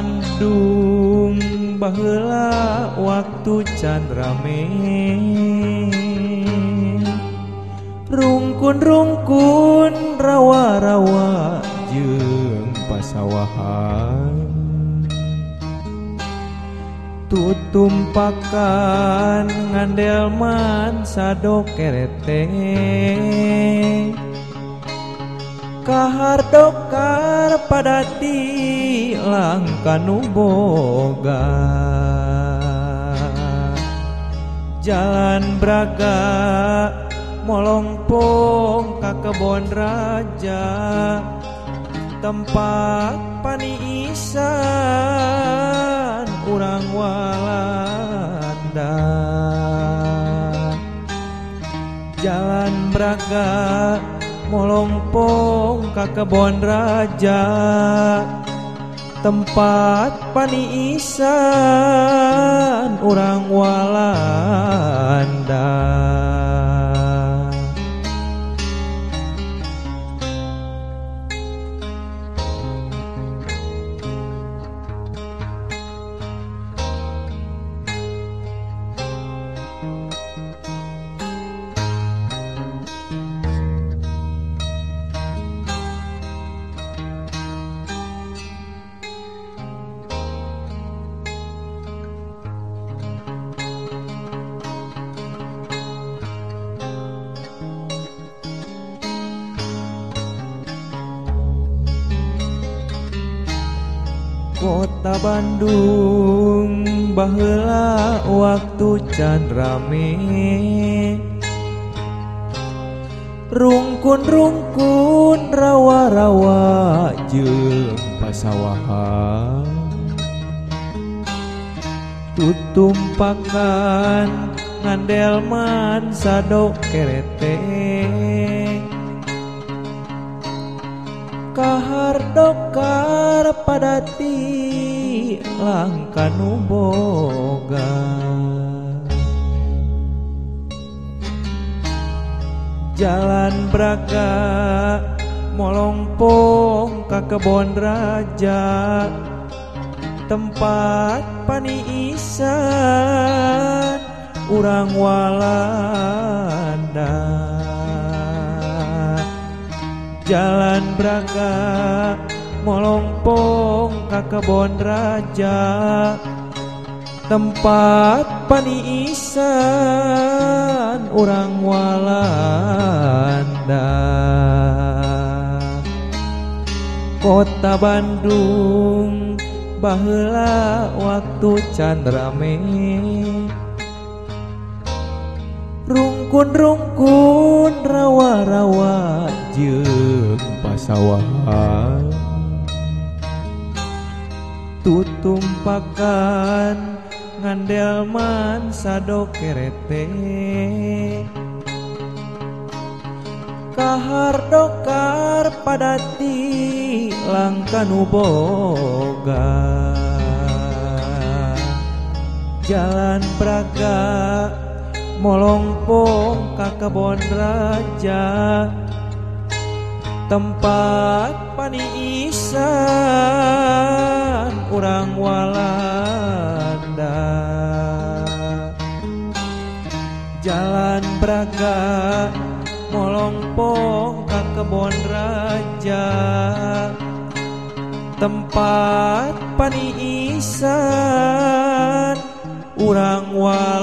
Bandung baheula waktu can rame, rungkun-rungkun rawa-rawa jeung pasawahan, tutumpakan ngandelman sado kerete, kahardokar padati langkanu boga, jalan Braga molongpong ka kebon raja, tempat paniisan urang Walanda. Jalan Braga molongpong ka kebon raja, tempat paniisan urang Walanda. Kota Bandung baheula waktu can rame, rungkun-rungkun rawa-rawa jeung pasawahan, tutumpakan ngandelman sado kerete, kahardokar padati langkanu boga, jalan Braga molongpong ka kebon raja, tempat paniisan urang Walanda. Jalan Braga molongpong ka kebon raja, tempat paniisan urang Walanda. Kota Bandung baheula waktu can rame, rungkun-rungkun rawa-rawa jeung pasawahan, tutumpakan ngandelman sado kerete, kahardokar padati langkanu boga, jalan Braga molongpong ka kebon raja, tempat paniisan urang Walanda. Jalan Braga molongpong ka kebon raja, tempat paniisan urang Walanda.